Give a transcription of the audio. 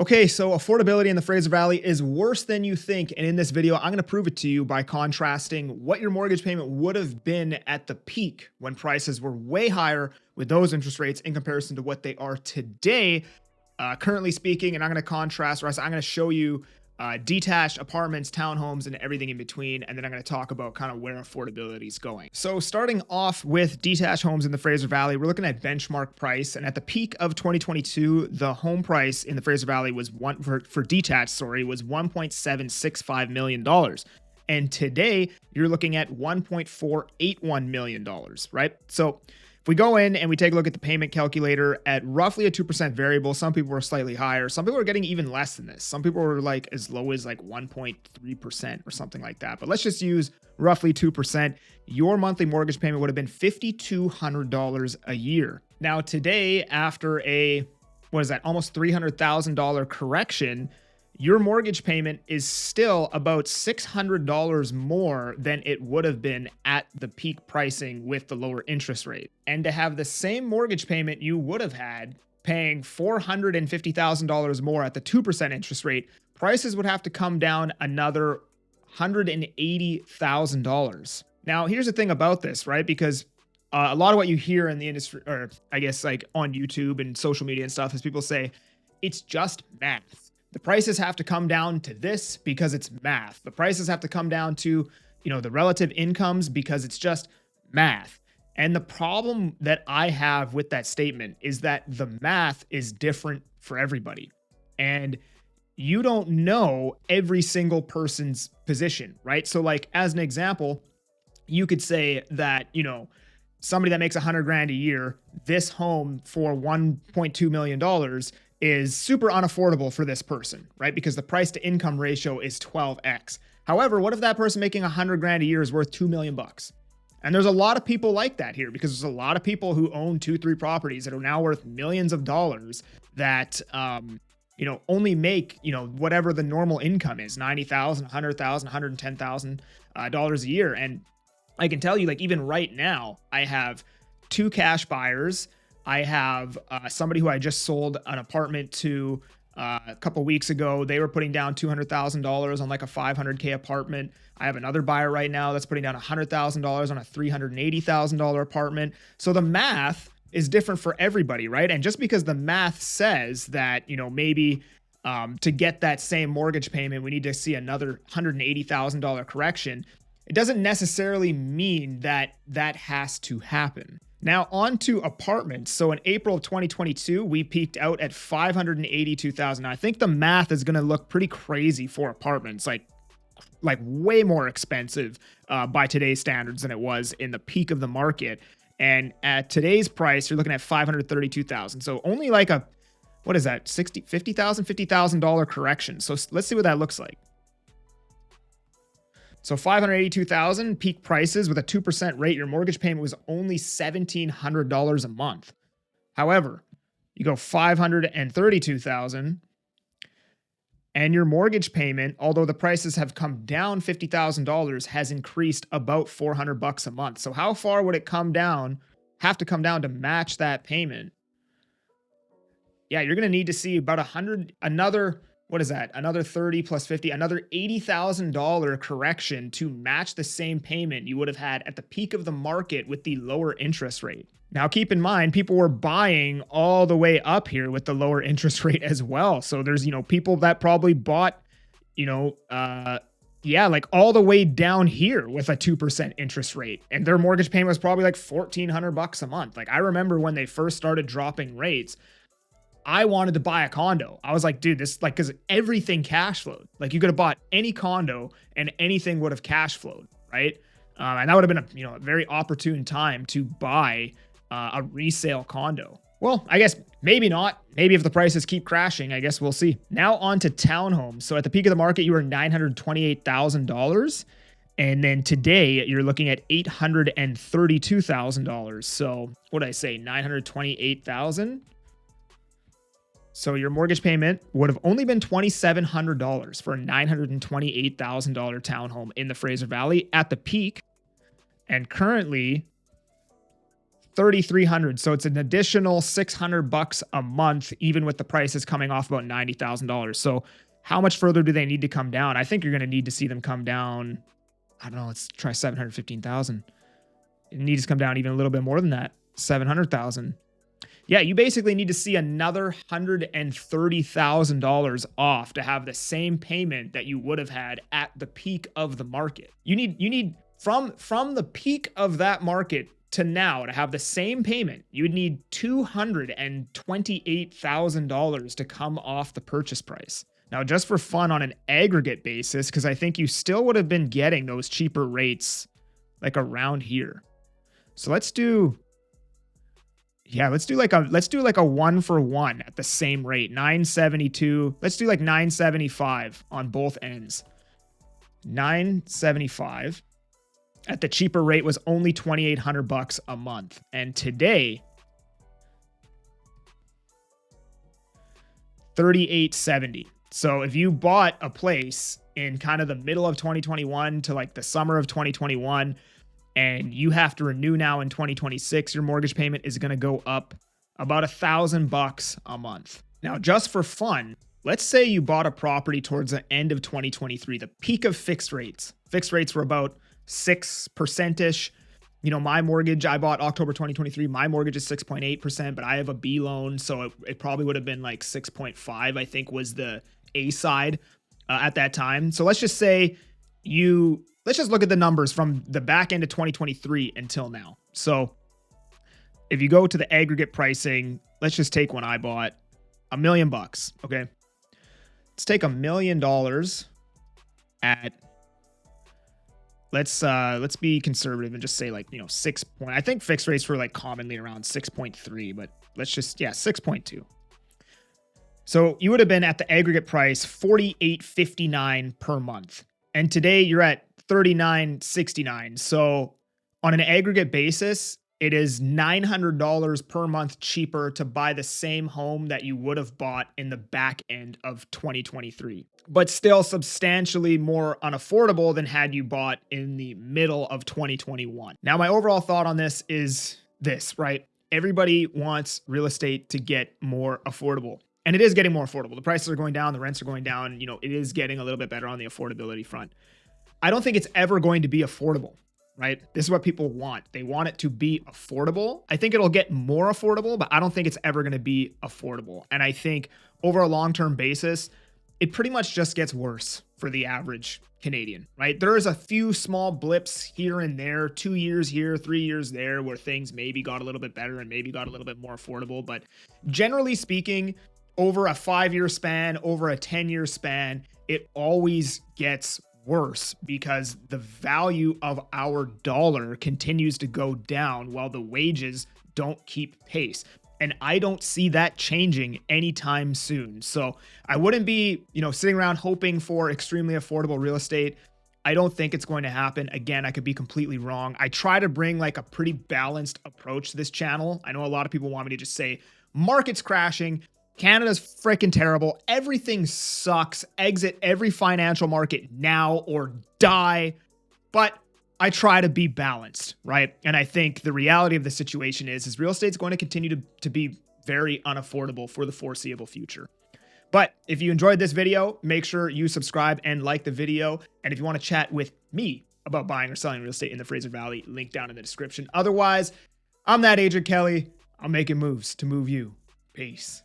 Okay, so affordability in the Fraser Valley is worse than you think. And in this video, I'm going to prove it to you by contrasting what your mortgage payment would have been at the peak when prices were way higher with those interest rates in comparison to what they are today, currently speaking. And I'm going to contrast, or I'm going to show you detached apartments, townhomes, and everything in between. And then I'm going to talk about kind of where affordability is going. So starting off with detached homes in the Fraser Valley, we're looking at benchmark price. And at the peak of 2022, the home price in the Fraser Valley was for detached, was $1.765 million. And today you're looking at $1.481 million, right? So if we go in and we take a look at the payment calculator at roughly a 2% variable, some people were slightly higher. Some people are getting even less than this. Some people were like as low as like 1.3% or something like that. But let's just use roughly 2%. Your monthly mortgage payment would have been $5,200 a year. Now today, after almost $300,000 correction, your mortgage payment is still about $600 more than it would have been at the peak pricing with the lower interest rate. And to have the same mortgage payment you would have had paying $450,000 more at the 2% interest rate, prices would have to come down another $180,000. Now, here's the thing about this, right? Because a lot of what you hear in the industry, or I guess like on YouTube and social media and stuff, is people say, it's just math. The prices have to come down to this because it's math. The prices have to come down to, the relative incomes because it's just math. And the problem that I have with that statement is that the math is different for everybody. And you don't know every single person's position, right? So like, as an example, you could say that, somebody that makes $100,000 a year, this home for $1.2 million is super unaffordable for this person, right? Because the price to income ratio is 12x. However, what if that person making $100,000 a year is worth $2 million? And there's a lot of people like that here because there's a lot of people who own 2-3 properties that are now worth millions of dollars that, only make, whatever the normal income is, $90,000, $100,000, $110,000 a year. And I can tell you, like, even right now, I have 2 cash buyers. I have somebody who I just sold an apartment to a couple weeks ago. They were putting down $200,000 on like a $500K apartment. I have another buyer right now that's putting down $100,000 on a $380,000 apartment. So the math is different for everybody, right? And just because the math says that, maybe to get that same mortgage payment, we need to see another $180,000 correction, it doesn't necessarily mean that that has to happen. Now on to apartments. So in April of 2022, we peaked out at $582,000. I think the math is going to look pretty crazy for apartments, like way more expensive by today's standards than it was in the peak of the market. And at today's price, you're looking at $532,000. So only like $50,000 correction. So let's see what that looks like. So $582,000 peak prices with a 2% rate, your mortgage payment was only $1,700 a month. However, you go $532,000 and your mortgage payment, although the prices have come down $50,000, has increased about $400 a month. So how far would it have to come down to match that payment? Yeah, you're going to need to see about another 30 plus 50, another $80,000 correction to match the same payment you would have had at the peak of the market with the lower interest rate. Now, keep in mind, people were buying all the way up here with the lower interest rate as well. So there's, people that probably bought, like all the way down here with a 2% interest rate. And their mortgage payment was probably like $1,400 a month. Like I remember when they first started dropping rates, I wanted to buy a condo. I was like, dude, because everything cash flowed. Like you could have bought any condo and anything would have cash flowed, right? And that would have been a very opportune time to buy a resale condo. Well, I guess maybe not. Maybe if the prices keep crashing, I guess we'll see. Now on to townhomes. So at the peak of the market, you were $928,000. And then today you're looking at $832,000. So what did I say? $928,000. So your mortgage payment would have only been $2,700 for a $928,000 townhome in the Fraser Valley at the peak. And currently, $3,300. So it's an additional $600 a month, even with the prices coming off about $90,000. So how much further do they need to come down? I think you're going to need to see them come down. I don't know. Let's try 715,000. It needs to come down even a little bit more than that. 700,000. Yeah, you basically need to see another $130,000 off to have the same payment that you would have had at the peak of the market. You need from the peak of that market to now to have the same payment, you would need $228,000 to come off the purchase price. Now, just for fun on an aggregate basis, because I think you still would have been getting those cheaper rates like around here. So let's do like a 1-for-1 at the same rate, 972. Let's do like 975 on both ends. 975 at the cheaper rate was only $2,800 a month. And today, $3,870. So if you bought a place in kind of the middle of 2021 to like the summer of 2021, and you have to renew now in 2026, your mortgage payment is going to go up about $1,000 a month. Now, just for fun, let's say you bought a property towards the end of 2023, the peak of fixed rates. Fixed rates were about 6%-ish. You know, my mortgage, I bought October 2023. My mortgage is 6.8%, but I have a B loan, so it probably would have been like 6.5, I think was the A side at that time. So let's just say let's just look at the numbers from the back end of 2023 until now. So if you go to the aggregate pricing, let's just take one I bought, $1 million. Okay. Let's take $1 million at, let's be conservative and just say like, 6 point. I think fixed rates were like commonly around 6.3, but let's just, 6.2. So you would have been at the aggregate price, $4,859 per month. And today you're at $3,969. So on an aggregate basis, it is $900 per month cheaper to buy the same home that you would have bought in the back end of 2023, but still substantially more unaffordable than had you bought in the middle of 2021. Now, my overall thought on this is this, right? Everybody wants real estate to get more affordable. And it is getting more affordable. The prices are going down, the rents are going down. It is getting a little bit better on the affordability front. I don't think it's ever going to be affordable, right? This is what people want. They want it to be affordable. I think it'll get more affordable, but I don't think it's ever going to be affordable. And I think over a long-term basis, it pretty much just gets worse for the average Canadian, right? There's a few small blips here and there, 2 years here, 3 years there, where things maybe got a little bit better and maybe got a little bit more affordable. But generally speaking, over a 5-year span, over a 10-year span, it always gets worse because the value of our dollar continues to go down while the wages don't keep pace. And I don't see that changing anytime soon. So I wouldn't be, sitting around hoping for extremely affordable real estate. I don't think it's going to happen. Again, I could be completely wrong. I try to bring like a pretty balanced approach to this channel. I know a lot of people want me to just say, market's crashing, Canada's freaking terrible, everything sucks, exit every financial market now or die. But I try to be balanced, right? And I think the reality of the situation is real estate's going to continue to be very unaffordable for the foreseeable future. But if you enjoyed this video, make sure you subscribe and like the video. And if you want to chat with me about buying or selling real estate in the Fraser Valley, link down in the description. Otherwise, I'm that Agent Kelly. I'm making moves to move you. Peace.